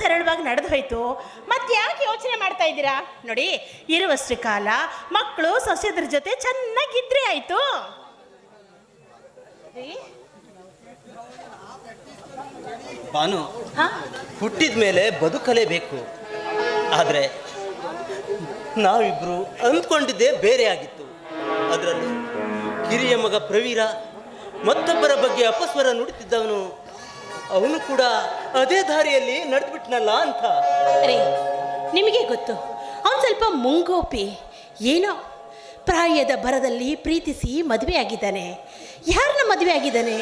ಸರಳವಾಗಿ ನಡೆದು ಹೋಯ್ತು. ಮತ್ತೆ ಯಾಕೆ ಯೋಚನೆ ಮಾಡ್ತಾ ಇದ್ದೀರಾ? ನೋಡಿ, ಇರುವಷ್ಟು ಕಾಲ ಮಕ್ಕಳು ಸೊಸೆದ್ರ ಜೊತೆ ಚೆನ್ನಾಗಿದ್ರೆ ಆಯ್ತು. ಬಾನು, ಹುಟ್ಟಿದ ಮೇಲೆ ಬದುಕಲೇಬೇಕು. ಆದರೆ ನಾವಿಬ್ರು ಅಂದ್ಕೊಂಡಿದ್ದೇ ಬೇರೆ ಆಗಿತ್ತು. ಅದರಲ್ಲೂ ಕಿರಿಯ ಮಗ ಪ್ರವೀರ ಮತ್ತೊಬ್ಬರ ಬಗ್ಗೆ ಅಪಸ್ವರ ನುಡಿತಿದ್ದವನು, ಅವನು ಕೂಡ ಅದೇ ದಾರಿಯಲ್ಲಿ ನಡೆದ್ಬಿಟ್ನಲ್ಲ ಅಂತ. ಅರೆ, ನಿಮಗೆ ಗೊತ್ತು, ಅವನು ಸ್ವಲ್ಪ ಮುಂಗೋಪಿ. ಏನೋ ಪ್ರಾಯದ ಭರದಲ್ಲಿ ಪ್ರೀತಿಸಿ ಮದುವೆ ಆಗಿದ್ದಾನೆ. ಯಾರನ್ನ ಮದುವೆ ಆಗಿದ್ದಾನೆ?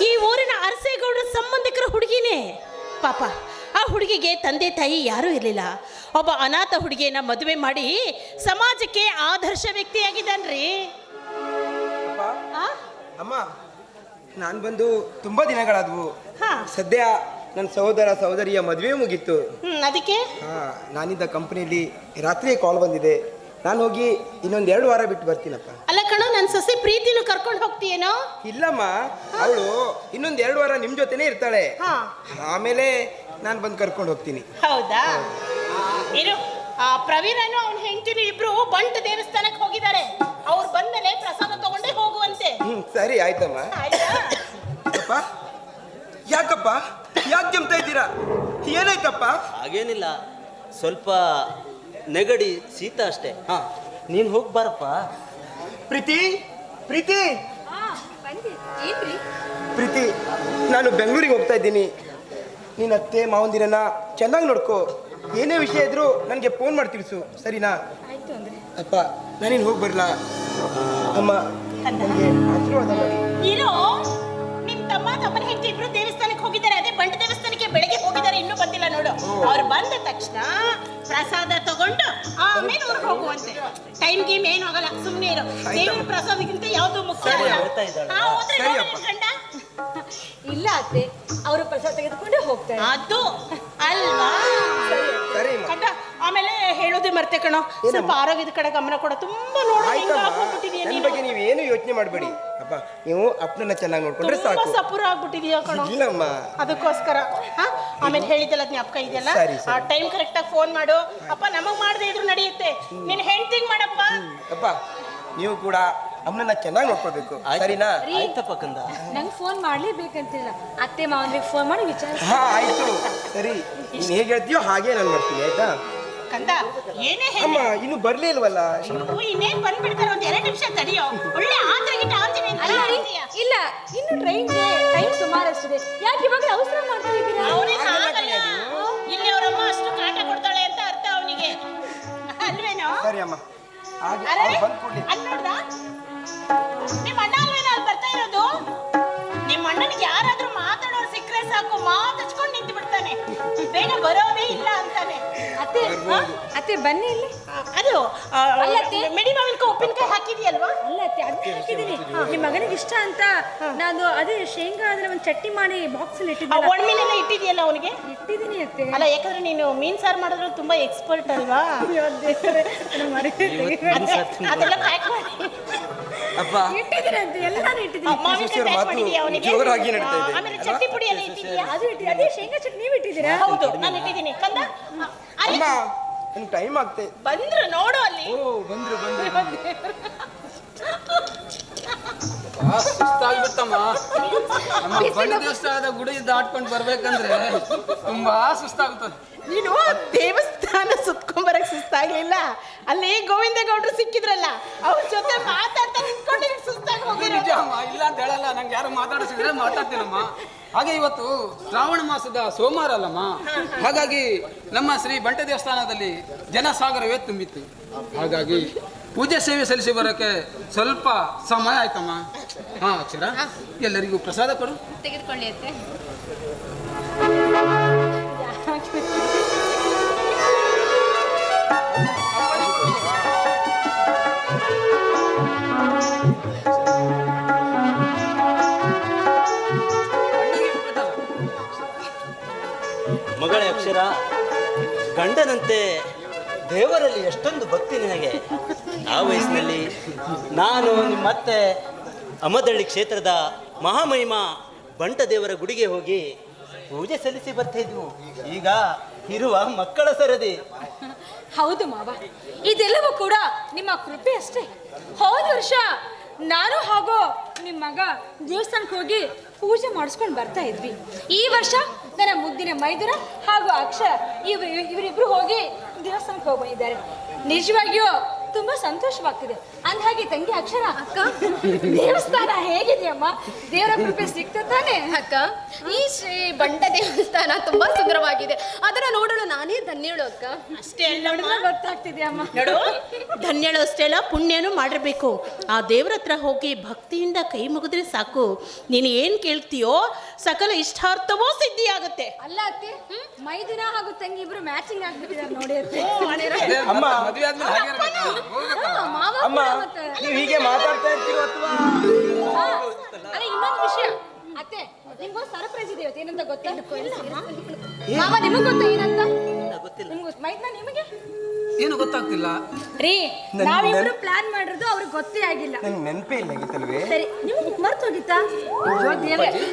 ಈ ಊರಿನ ಅರಸೇಗೌಡರ ಸಂಬಂಧಿಕರ ಹುಡುಗಿನೇ. ಪಾಪ, ಆ ಹುಡುಗಿಗೆ ತಂದೆ ತಾಯಿ ಯಾರೂ ಇರಲಿಲ್ಲ. ಒಬ್ಬ ಅನಾಥ ಹುಡುಗಿಯನ್ನ ಮದುವೆ ಮಾಡಿ ಸಮಾಜಕ್ಕೆ ಆದರ್ಶ ವ್ಯಕ್ತಿಯಾಗಿದ್ದಾನ್ರಿ. ಅಮ್ಮ, ನಾನು ಬಂದು ತುಂಬಾ ದಿನಗಳಾದವು. ಸದ್ಯ ನನ್ನ ಸಹೋದರ ಸಹೋದರಿಯ ಮದುವೆ ಮುಗೀತು. ಅದಕ್ಕೆ ನಾನಿದ್ದ ಕಂಪನಿಯಲ್ಲಿ ರಾತ್ರಿ ಕಾಲ್ ಬಂದಿದೆ. ನಾನು ಹೋಗಿ ಇನ್ನೊಂದು 2 ವಾರ ಬಿಟ್ಟು ಬರ್ತೀನಪ್ಪ. ಅಲ್ಲ ಕಣೋ, ನನ್ನ ಸೊಸೆ ಪ್ರೀತಿನೂ ಕರ್ಕೊಂಡು ಹೋಗ್ತೀಯೇನೋ? ಇಲ್ಲಮ್ಮ, ಅವಳು ಇನ್ನೊಂದು 2 ವಾರ ನಿಮ್ಮ ಜೊತೆನೇ ಇರ್ತಾಳೆ. ಆಮೇಲೆ ನಾನು ಬಂದು ಕರ್ಕೊಂಡು ಹೋಗ್ತೀನಿ. ಹೌದಾ? ಇರು, ಪ್ರವೀರನು ಅವನ ಹೆಂಡತಿನೂ ಇಬ್ರು ಬಂಟ ದೇವಸ್ಥಾನಕ್ಕೆ ಹೋಗಿದ್ದಾರೆ. ಅವ್ರು ಬಂದ್ಮೇಲೆ ಪ್ರಸಾದ ತಗೊಂಡೇ ಹೋಗುವಂತೆ. ಸರಿ, ಆಯ್ತಮ್ಮ. ಅಪ್ಪ, ಯಾಕಪ್ಪ ಯಾಕೆ ಕೆಮ್ತಾ ಇದ್ದೀರಾ? ಏನಾಯ್ತಪ್ಪ? ಹಾಗೇನಿಲ್ಲ, ಸ್ವಲ್ಪ ನೆಗಡಿ ಶೀತ ಅಷ್ಟೇ. ನೀನು ಹೋಗ್ಬಾರಪ್ಪ. ಪ್ರೀತಿ, ಪ್ರೀತಿ, ಪ್ರೀತಿ, ನಾನು ಬೆಂಗಳೂರಿಗೆ ಹೋಗ್ತಾ ಇದ್ದೀನಿ. ನೀನು ಅತ್ತೆ ಮಾವಂದಿರನ್ನ ಚೆನ್ನಾಗಿ ನೋಡ್ಕೋ. ಏನೇ ವಿಷಯ ಇದ್ರೂ ನನಗೆ ಫೋನ್ ಮಾಡಿ ತಿಳಿಸು, ಸರಿನಾ? ಅಪ್ಪ, ನಾನಿನ್ನು ಹೋಗಿ ಬರಲಾ? ಅಮ್ಮ, ನನಗೆ ಆಶೀರ್ವಾದ ಮಾಡಿ. ಇರೋ, ನಿಮ್ಮ ತಮ್ಮನ ಹೆಂಡತಿ ಇಬ್ರು ದೇವಸ್ಥಾನಕ್ಕೆ ಹೋಗಿದ್ದಾರೆ. ಅದೇ ಬಂಟ ದೇವಸ್ಥಾನಕ್ಕೆ ಬೆಳಗ್ಗೆ ಹೋಗಿದ್ದಾರೆ, ಇನ್ನೂ ಬಂದಿಲ್ಲ ನೋಡು. ಅವ್ರು ಬಂದ ತಕ್ಷಣ ಪ್ರಸಾದ ತಗೊಂಡು ಆಮೇಲೆ ಊರಿಗೆ ಹೋಗುವಂತೆ. ಟೈಮ್ ಗೇಮ್ ಏನು ಆಗಲ್ಲ, ಸುಮ್ಮನೆ ಇರೋ. ದೇವರ ಪ್ರಸಾದಕ್ಕಿಂತ ಯಾವುದು ಮುಖ್ಯ ಇಲ್ಲ ಅತ್ತೆ, ಅವರು ಪ್ರಸಾದ ತೆಗೆದುಕೊಂಡೇ ಹೋಗ್ತಾರೆ. ಅದು ಅಲ್ವಾ? ಕಂಡ, ಆಮೇಲೆ ಹೇಳೋದೇ ಮರ್ತೆ ಕಣೋ, ಸ್ವಲ್ಪ ಆರೋಗ್ಯದ ಕಡೆ ಗಮನ ಕೊಡ. ತುಂಬಾ ನನ್ನ ಬಗ್ಗೆ ನೀವೇನು ಯೋಚನೆ ಮಾಡಬೇಡಿ. ಅಪ್ಪ, ನೀವು ಅಪ್ಪನನ್ನ ಚೆನ್ನಾಗಿ ನೋಡ್ಕೊಂಡ್ರೆ ಸಾಕು. ಸಪುರ ಆಗ್ಬಿಟ್ಟಿದೀಯ ಕಣೋ. ಇಲ್ಲಮ್ಮ, ಅದಕ್ಕೋಸ್ಕರ ಆಮೇಲೆ ಹೇಳಿದ್ದಲ್ಲ, ಜ್ಞಾಪಕ ಇದೆಯಲ್ಲ? ಆ ಟೈಮ್ ಕರೆಕ್ಟ್ ಆಗಿ ಫೋನ್ ಮಾಡು. ಅಪ್ಪ, ನಮಗ್ ಮಾಡದೆ ಇದ್ರು ನಡೆಯುತ್ತೆ, ನೀನ್ ಹೆಂಡ್ತಿಗ್ ಮಾಡಪ್ಪ. ಅಪ್ಪ, ನೀವು ಕೂಡ ಅಮ್ಮನನ್ನ ಚೆನ್ನಾಗಿ ನೋಡ್ಕೋಬೇಕು, ಸರಿನಾ? ಆಯ್ತಪ್ಪ ಕಂದ. ನಂಗೆ ಫೋನ್ ಮಾಡ್ಲೇಬೇಕಂತಿಲ್ಲ, ಅತ್ತೆ ಮಾವನಿಗೆ ಫೋನ್ ಮಾಡಿ ವಿಚಾರ. ಆಯ್ತು, ಸರಿ. ನೀನು ಹೇಗೆ ಹೇಳ್ತೀಯೋ ಹಾಗೆ ನಾನು ಮಾಡ್ತೀನಿ, ಆಯ್ತಾ? ಕಂದ, ಏನೇ ಅಮ್ಮ ಇನ್ನು ಬರ್ಲೇ ಇಲ್ವಲ್ಲ? ಇನ್ನೇನ್ ಬಂದ್ಬಿಡ್ತಾರೆ, ಒಂದ್ 2 ನಿಮಿಷ ತಡಿಯೋ. ಒಳ್ಳೆ ಆದ್ರಗಿಟ್ಟ ಆಂಜನೇಯ. ಇಲ್ಲ, ಇನ್ನು ಟ್ರೈನ್ಗೆ ಟೈಮ್ ಸುಮಾರಷ್ಟಿದೆ. ಯಾಕೆ ಇವಾಗ ಅವಸರ ಮಾಡ್ತಾ ಇದ್ದೀರಾ? ಇಲ್ಲಿ ಅವರಮ್ಮ ಅಷ್ಟು ಕಾಟ ಕೊಡ್ತಾಳೆ ಅಂತ ಅರ್ಥ ಅವನಿಗೆ, ಅಲ್ವೇನೋ? ಸರಿ ಅಮ್ಮ, ನೋಡ್ದ ನಿಮ್ಮ ಅಣ್ಣ ಅಲ್ವೇನೋ ಅಲ್ಲಿ ಬರ್ತಾ ಇರೋದು? ನಿಮ್ಮ ಅಣ್ಣನಿಗೆ ಯಾರಾದ್ರೂ ಮಾತಾಡೋರು ಸಿಕ್ಕರೆ ಸಾಕು, ಮಾತಾಡ್ಸ್ಕೊಂಡು ನಿಂತು ಬಿಡ್ತಾನೆ. ಬೇಗ ಬರೋದೇ ಇಲ್ಲ ಅಂತಾನೆ. ಅತ್ತೆ ಬನ್ನಿ ಇಲ್ಲಿ. ಅದು ಮಿಡಿ ಮಾವಿನಕಾಯಿ ಉಪ್ಪಿನಕಾಯಿ ಹಾಕಿದ್ಯಲ್ವಾ? ಅಲ್ಲ ಅತ್ತೆ, ಅದನ್ನೇ ಹಾಕಿದ್ದೀನಿ. ನಿಮ್ಮ ಮಗನಿಗೆ ಇಷ್ಟ ಅಂತ ನಾನು ಅದೇ ಶೇಂಗಾ ಅದನ್ನ ಒಂದು ಚಟ್ನಿ ಮಾಡಿ ಬಾಕ್ಸ್ ಅಲ್ಲಿ ಇಟ್ಟಿದ್ದೀನಿ. ಒಣಮೀನೆಲ್ಲ ಇಟ್ಟಿದ್ಯಲ್ಲ ಅವನಿಗೆ? ಇಟ್ಟಿದ್ದೀನಿ ಅತ್ತೆ. ಅಲ್ಲ, ಯಾಕಂದ್ರೆ ನೀನು ಮೀನ್ ಸಾರು ಮಾಡೋದ್ರಲ್ಲಿ ತುಂಬಾ ಎಕ್ಸ್ಪರ್ಟ್ ಅಲ್ವಾ? ಅದೆಲ್ಲ ಪ್ಯಾಕ್ ಮಾಡಿ ಅಪ್ಪ ಇಟ್ಟಿದ್ದೀನಿ ಅಂತ ಎಲ್ಲಾನು ಇಟ್ಟಿದ್ದೀನಿ. ಮಾವಿನಕಾಯಿ ಪ್ಯಾಕ್ ಮಾಡಿದ್ಯಾ ಅವನಿಗೆ? ಜೋರಾಗಿ ನಡೀತಾ ಇದೆ. ಆಮೇಲೆ ಚಟ್ನಿ ಪುಡಿ ಎಲ್ಲ ಇಟ್ಟಿದ್ಯಾ? ಅದು ಅದೇ ಶೇಂಗಾ ಚಟ್ನಿ ನೀವು ಇಟ್ಟಿದ್ದೀರಾ? ಹೌದು, ನಾನು ಇಟ್ಟಿದ್ದೀನಿ. ಕಂದ, ಅಮ್ಮ, ನನಗೆ ಟೈಮ್ ಆಗ್ತದೆ. ಬಂದ್ರು ನೋಡು ಅಲ್ಲಿ. ಬಂದ್ರು. ಸುಸ್ತಾಗ್ಬಿಡ್ತಮ್ಮ. ನಮ್ಮ ಬಂಡ ದೇವಸ್ಥಾನದ ಗುಡಿ ದಾಟ್ಕೊಂಡು ಬರ್ಬೇಕಂದ್ರೆ ತುಂಬಾ ಸುಸ್ತಾಗ್ತದೆ. ನೀನು ದೇವಸ್ಥಾನ ಸುತ್ಕೊಂಡ್ಬರಕ್ ಸುಸ್ತಾಗ್ಲಿಲ್ಲ, ಅಲ್ಲಿ ಗೋವಿಂದ ಗೌಡ್ರು ಸಿಕ್ಕಿದ್ರಲ್ಲ, ಅವ್ರ ಜೊತೆ ಮಾತಾಡ್ತಾ ನಿಂತ್ಕೊಂಡು ಸುಸ್ತಾಗಿ ಹೋಗಿರೋ. ನಿಜಮ್ಮ, ಇಲ್ಲ ಅಂತ ಹೇಳಲ್ಲ. ನಂಗೆ ಯಾರು ಮಾತಾಡಿಸಿದ್ರೆ ಮಾತಾಡ್ತೀನಮ್ಮ. ಹಾಗೆ ಇವತ್ತು ಶ್ರಾವಣ ಮಾಸದ ಸೋಮವಾರ ಅಲ್ಲಮ್ಮ, ಹಾಗಾಗಿ ನಮ್ಮ ಶ್ರೀ ಬಂಟ ದೇವಸ್ಥಾನದಲ್ಲಿ ಜನಸಾಗರವೇ ತುಂಬಿತ್ತು. ಹಾಗಾಗಿ ಪೂಜೆ ಸೇವೆ ಸಲ್ಲಿಸಿ ಬರೋಕ್ಕೆ ಸ್ವಲ್ಪ ಸಮಯ ಆಯ್ತಮ್ಮ. ಅಕ್ಷರ, ಎಲ್ಲರಿಗೂ ಪ್ರಸಾದ ಕೊಡು. ತೆಗೆದುಕೊಳ್ಳಿ ಅತ್ತೆ. ಮಗಳೇ ಅಕ್ಷರ, ಗಂಡನಂತೆ ದೇವರಲ್ಲಿ ಎಷ್ಟೊಂದು ಭಕ್ತಿ ನಿನಗೆ. ಆ ವಯಸ್ಸಿನಲ್ಲಿ ನಾನು ನಿಮ್ಮತ್ತೆ ಅಮದಳ್ಳಿ ಕ್ಷೇತ್ರದ ಮಹಾಮಹಿಮ ಬಂಟ ದೇವರ ಗುಡಿಗೆ ಹೋಗಿ ಪೂಜೆ ಸಲ್ಲಿಸಿ ಬರ್ತಾ ಇದ್ವು. ಈಗ ಇರುವ ಮಕ್ಕಳ ಸರದಿ. ಹೌದು ಮಾವ, ಇದೆಲ್ಲವೂ ಕೂಡ ನಿಮ್ಮ ಕೃಪೆ ಅಷ್ಟೇ. ಹೋದ ವರ್ಷ ನಾನು ಹಾಗೂ ನಿಮ್ಮ ಮಗ ದೇವಸ್ಥಾನಕ್ಕೆ ಹೋಗಿ ಪೂಜೆ ಮಾಡಿಸ್ಕೊಂಡು ಬರ್ತಾ ಇದ್ವಿ. ಈ ವರ್ಷ ನನ್ನ ಮುದ್ದಿನ ಮೈದುನ ಹಾಗೂ ಅಕ್ಷರ ಇವರಿಬ್ರು ಹೋಗಿ ದೇವಸ್ಥಾನಕ್ಕೆ ಹೋಗಿ ಬಂದಿದ್ದಾರೆ. ನಿಜವಾಗಿಯೂ ತುಂಬಾ ಸಂತೋಷವಾಗ್ತಿದೆ. ಅಂದ್ಹಾಗೆ ತಂಗಿ ಅಕ್ಷರ, ಅಕ್ಕ ದೇವಸ್ಥಾನ ಹೇಗಿದೆಯಮ್ಮ? ದೇವರ ಕೃಪೆ ಸಿಕ್ತ ತಾನೆ? ಅಕ್ಕ, ಈ ಶ್ರೀ ಬಂಟ ದೇವಸ್ಥಾನ ತುಂಬಾ ಸುಂದರವಾಗಿದೆ. ಅದನ್ನ ನೋಡಲು ನಾನೇ ಧನ್ಯಳು ಅಕ್ಕ. ಅಷ್ಟೇ ಅಲ್ಲ ಗೊತ್ತಾಗ್ತಿದೆ ಅಮ್ಮ. ನೋಡು, ಧನ್ಯಳು ಅಷ್ಟೇ ಅಲ್ಲ, ಪುಣ್ಯನೂ ಮಾಡಿರ್ಬೇಕು. ಆ ದೇವ್ರ ಹತ್ರ ಹೋಗಿ ಭಕ್ತಿಯಿಂದ ಕೈ ಮುಗಿದ್ರೆ ಸಾಕು, ನೀನು ಏನು ಕೇಳ್ತೀಯೋ ಸಕಲ ಇಷ್ಟಾರ್ಥವೋ ಸಿದ್ಧಿಯಾಗುತ್ತೆ. ಅಲ್ಲ ಅತ್ತೆ, ಮೈದುನ ಹಾಗೂ ತಂಗಿ ಇಬ್ರು ಮ್ಯಾಚಿಂಗ್ ಆಗ್ಬಿಟ್ಟಿದ್ದಾರೆ ನೋಡಿ ಅತ್ತೆ. ಅಮ್ಮ, ಮದುವೆ ಆದ್ಮೇಲೆ ಹಾಗೆ ಇರ್ಬೇಕಾ? ಮಾವ ಅಮ್ಮ, ಕೂಡ ಮತ್ತೆ. ನೀವು ಹೀಗೆ ಮಾತಾಡ್ತಾ ಇರ್ತೀರೋ ಅಥವಾ ಅಲ್ಲ, ಇನ್ನೊಂದು ವಿಷಯ ಅತ್ತೆ, ನಿಮ್ಗೊಂದು ಸರ್ಪ್ರೈಸ್ ಇದೆ ಇವತ್ತು. ಏನಂತ ಗೊತ್ತಾ? ಮಾವ, ನಿಮಗ್ ಗೊತ್ತಾ ಏನಂತ? ನಿಮ್ಗೆ ಮೈದ್ನ ನಿಮಗೆ ಏನು ಗೊತ್ತಾಗ್ತಿಲ್ಲ. ರೀ, ನಾವಿಬ್ರು ಪ್ಲಾನ್ ಮಾಡಿರೋದು ಅವ್ರಿಗೆ ಗೊತ್ತೇ ಆಗಿಲ್ಲ. ನಂಗೆ ನೆನಪೇ ಇಲ್ಲ ಗೀತಲ್ವೇ? ಸರಿ, ನಿಮ್ಗೆ ಮರ್ತು ಹೋಗಿತ್ತಾ?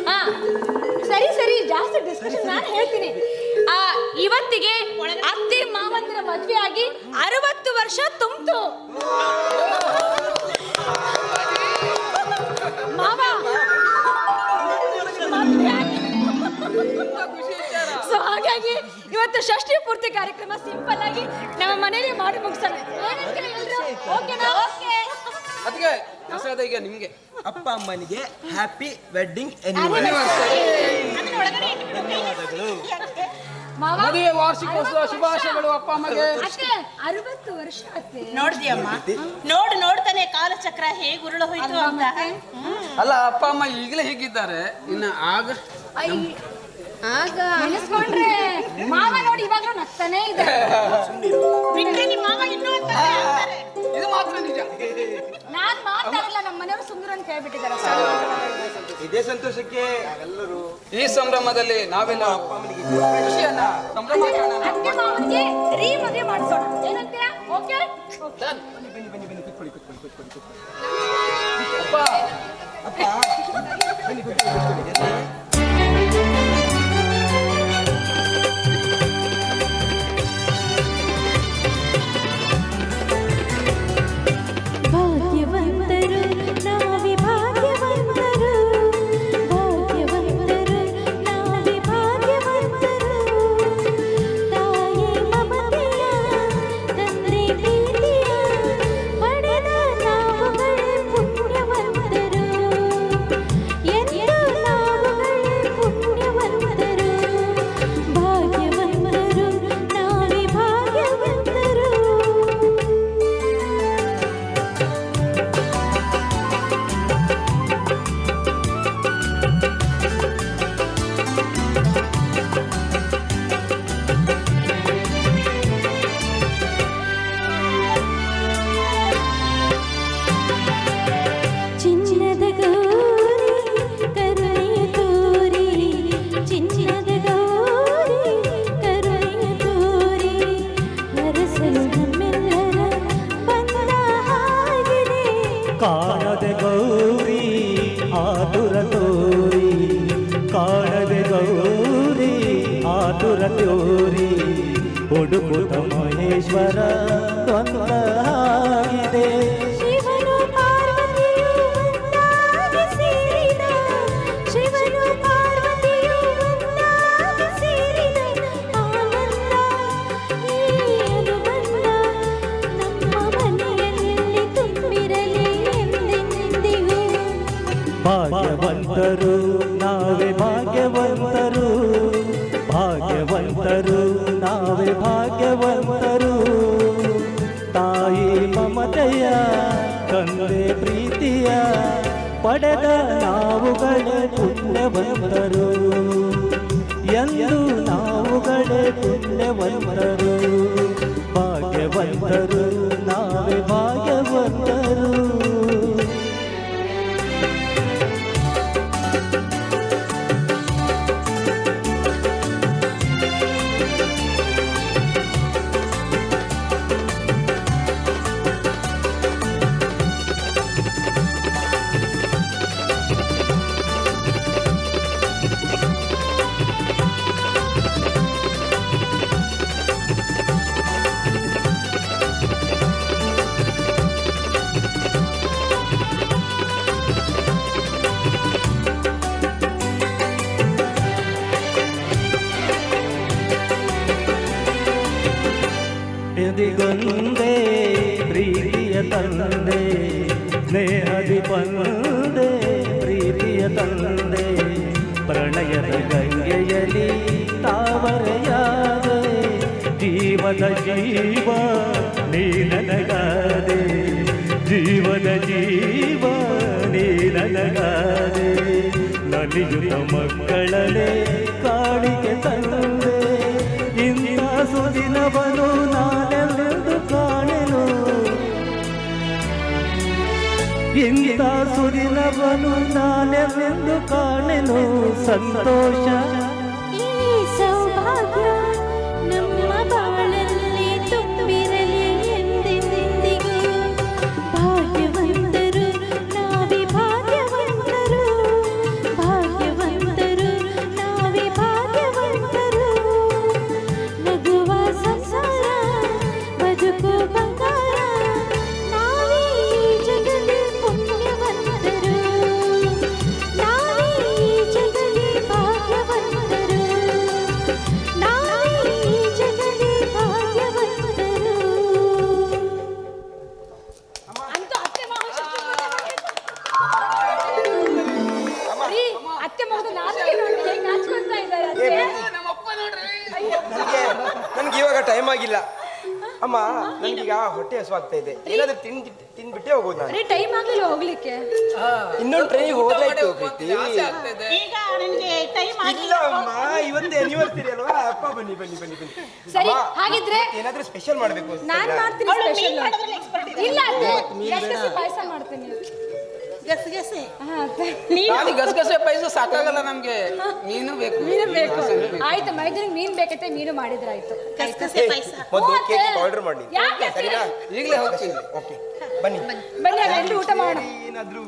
ಹಾ, ಸರಿ ಸರಿ, ಜಾಸ್ತಿ ಡಿಸ್ಕಷನ್ ನಾನು ಹೇಳ್ತೀನಿ. ಇವತ್ತಿಗೆ ಅತ್ತೆ ಮಾವಂದಿರ ಮದ್ವೆ ಆಗಿ 60 ವರ್ಷ ತುಂಬಿತು. ಮಾವ ಸೊ ಹಾಗಾಗಿ ಇವತ್ತು ಷಷ್ಠಿ ಪೂರ್ತಿ ಕಾರ್ಯಕ್ರಮ ಸಿಂಪಲ್ ಆಗಿ ನಮ್ಮ ಮನೇಲಿ ಮಾಡಿ ಮುಗಿಸೋಣ. ಓಕೆನಾ? ಓಕೆ. ಅದಕ್ಕೆ ಪ್ರಸಾದ ಈಗ ನಿಮ್ಗೆ. ಅಪ್ಪ ಅಮ್ಮನಿಗೆ ಹ್ಯಾಪಿ ವೆಡ್ಡಿಂಗ್ ಮದುವೆ ವಾರ್ಷಿಕೋತ್ಸವ ಶುಭಾಶಯಗಳು ಅಪ್ಪ ಅಮ್ಮಗೆ. ಅಷ್ಟೇ 60 ವರ್ಷ ಅತ್ತೆ. ನೋಡ್ದಿಯಮ್ಮ, ನೋಡ್ತಾನೆ ಕಾಲಚಕ್ರ ಹೇಗೆ ಉರುಳು ಹೋಯ್ತು ಅಂತ. ಅಲ್ಲ, ಅಪ್ಪ ಅಮ್ಮ ಈಗಲೇ ಹೀಗಿದ್ದಾರೆ, ಇನ್ನು ಆಗ ನೆನೆಸ್ಕೊಂಡ್ರೆ ಮಾವ ನೋಡಿ ಇವಾಗ್ಲೂ ನಗ್ತಾನೆ ಇದೆ. ಬಿಟ್ರೆ ನಿಮ್ಮ ಮಾವ ಇನ್ನೂ ಅಂತಾನೆ ಹೇಳ್ತಾರೆ. ಇದು ಮಾತ್ರ ನಿಜ. ನಾನ್ ಮಾತಾಡಲ್ಲ, ನಮ್ಮ ಮನೆಯವರು ಸುಂದರ ಅಂತ ಹೇಳ್ಬಿಟ್ಟಿದ್ದಾರೆ. ಇದೇ ಸಂತೋಷಕ್ಕೆ ಈ ಸಂಭ್ರಮದಲ್ಲಿ ನಾವೆಲ್ಲ ಖುಷಿಯನ್ನ ಸಂಭ್ರಮ ಮಾಡೋಣ. ಅತ್ತೆ ಮಾವನಿಗೆ ರೀ ಮದುವೆ ಮಾಡಿಸೋಣ, ಏನಂತೀರಾ? ಓಕೆ. ಅಪ್ಪ, ಭಾಗ್ಯವಂತರು ನಾವೇ ಭಾಗ್ಯವಂತರು, ಭಾಗ್ಯವಂತರು ನಾವೇ ಭಾಗ್ಯವಂತರು. ತಾಯಿ ಮಮತೆಯ ತಂದೆ ಪ್ರೀತಿಯ ಪಡೆದ ನಾವುಗಳೇ ಪುಣ್ಯವಂತರು. ಎಂದು ನಾವುಗಳೇ ಪುಣ್ಯವಂತರು, ಭಾಗ್ಯವಂತರು ನಾವೇ ಭಾಗ್ಯವಂತರು. ಚಿನ್ನದ ಗೌರಿ ಕರುಣೆಯ ತೋರಿ, ಚಿನ್ನದ ಗೌರಿ ಕರುಣೆಯ ತೋರಿ, ಹರಸಲು ನಮ್ಮೆಲ್ಲರ ಬಂದ ಹಾಗಿದೆ. ಕಾಣದೆ ಗೌರಿ ಆತುರ ತೋರಿ, ಕಾಣದೆ ಗೌರಿ ಆತುರ ತೋರಿ, ಹುಡುಕುತ್ತ ಮಹೇಶ್ವರ ಒಂದಾಗಿದೆ. ಶಿವನು ಪಾರ್ವತಿಯು ಒಂದಾಗಿ ಸೇರಿದ, ಶಿವನು ಪಾರ್ವತಿಯು ಒಂದಾಗಿ ಸೇರಿದ ಆನಂದ, ಈ ಅನುಬಂಧ ನಮ್ಮ ಮನೆಯಲ್ಲಿ ತುಂಬಿರಲಿ ಎಂದೆಂದಿಗೂ. ಭಾಗ್ಯವಂತರು ನಾವೇ ಭಾಗ್ಯವಂತರು, ಭಾಗ್ಯವಂತರು ನಾವೇ ಭಾಗ್ಯವಂತರು. ತಾಯಿ ಮಮತೆಯ ತಂದೆ ಪ್ರೀತಿಯ ಪಡೆದ ನಾವುಗಳೇ ಪುಣ್ಯವಂತರು. ಎಂದು ನಾವುಗಳೇ ಪುಣ್ಯವಂತರು, ಭಾಗ್ಯವಂತರು ನಾವೇ ಭಾಗ್ಯವಂತರು. ಎದಿಗೊಂದೇ ಪ್ರೀತಿಯ ತಂದೆ, ಸ್ನೇಹದಿ ಬಂದೆ ಪ್ರೀತಿಯ ತಂದೆ, ಪ್ರಣಯದ ಗಂಗೆಯಲ್ಲಿ ತಾವರೆಯಾದೆ, ಜೀವದ ಜೀವ ನೀ ನನಗಾದೆ, ಜೀವದ ಜೀವ ನೀ ನನಗಾದೆ, ನಲಿಯುತ್ತ ಮಕ್ಕಳಲೆ ಕಾಡಿಗೆ ತಂದೆ, ಇಂಥ ಸುದಿನವನು ನಾನೆಂದು ಕಾಣೆನು, ಇಂಥ ಸುದಿನವನು ನಾನೆಂದು ಕಾಣೆನು, ಸಂತೋಷ ಈ ಸೌಭಾಗ್ಯ ನಮ್ಮ ಬಾಳಲ್ಲಿ ತುಂಬಿರಲಿ ಎಂದೆಂದಿಗೂ. ಭಾಗ್ಯವಂತರು ನಾವೇ ಭಾಗ್ಯವಂತರು, ಭಾಗ್ಯವಂತರು ನಾವೇ ಭಾಗ್ಯವಂತರು. ನಗುವ ಸಂಸಾರ ಬದುಕು ಬಂಗಾರ, ನಾವೇ ಈ ಜಗದಿ ಪುಣ್ಯವಂತರು, ನಾವೇ ಈ ಜಗದಿ ಭಾಗ್ಯವಂತರು, ನಾವೇ ಈ ಜಗದಿ ಭಾಗ್ಯವಂತರು. ಅಂತೂ ಅತ್ತೆ ಮಾವ ರೀ, ಅತ್ತೆ ಮಗದು ನಾಚಿಕೆ ನೋಡಿ ಹೇಗೆ ನಾಚ್ಕೊಂತಾ ಇದ್ದಾರೆ ಅತ್ತೆ. ನಮ್ಮಪ್ಪ ನೋಡ್ರಿ. ನನ್ಗೆ ಇವಾಗ ಟೈಮ್ ಆಗಿಲ್ಲ ಅಮ್ಮ, ನನ್ಗೀಗ ಹೊಟ್ಟೆ ಹಸುವಾಗ್ತಾ ಇದೆ. ಏನಾದ್ರೂ ತಿಂದ್ಬಿಟ್ಟೆ ಹೋಗೋದು ನಾನು. ರೀ ಟೈಮ್ ಆಗ್ಲಿಲ್ಲ ಹೋಗ್ಲಿಕ್ಕೆ. ಇನ್ನೊಂದು ಟ್ರೈನ್ ಹೋಗ್ಲಾಯ್ತು ಊಟ ಪ್ರೀತಿ. ಮಾಡಿ ಆಸೆ ಆಗ್ತಿದೆ. ಈಗ ನನಗೆ ಟೈಮ್ ಇಲ್ಲ ಅಮ್ಮ, ಇವತ್ತೇ ಆನಿವರ್ಸರಿ ಅಲ್ವಾ? ಅಪ್ಪ ಬನ್ನಿ ಬನ್ನಿ ಬನ್ನಿ ಬನ್ನಿ. ಸರಿ, ಅಮ್ಮ, ಹಾಗಿದ್ರೆ ಏನಾದ್ರೂ ಸ್ಪೆಷಲ್ ಮಾಡ್ಬೇಕು ಅಂತ ನಾನ್ ಇಲ್ಲ? ಮಾಡ್ತೀನಿ ಸ್ಪೆಷಲ್. ಇಲ್ಲ ಅತ್ತೆ, ಗಸಗಸೆ ಪಾಯಸ ಮಾಡ್ತೀನಿ. ಗಸಗಸೆ ಹಾ ಅತ್ತೆ. ಖಾಲಿ ಗಸಗಸೆ ಪಾಯಸ ಸಾಕಾಗಲ್ಲ ನಮ್ಗೆ, ಮೀನು ಬೇಕು. ಮೀನು ಬೇಕು. ಆಯ್ತು, ಮೈದನಿಗೆ ಮೀನ್ ಬೇಕೈತೆ, ಮೀನು ಮಾಡಿದ್ರಾಯ್ತು. ಗಸಗಸೆ ಪಾಯಸ. ಮೊದಲು ಓ, ಕೇಕ್ ಅತ್ತೆ. ಆರ್ಡರ್ ಮಾಡಿ. ಯಾಕೆ ಅತ್ತೆ? ಸರಿನಾ? ಈಗಲೇ ಹೋಗ್ತೀನಿ. ಓಕೆ ಬನ್ನಿ. ಬನ್ನಿ ಹಾಗಾದ್ರೆ ಊಟ ಮಾಡೋಣ. ಏನಾದ್ರೂ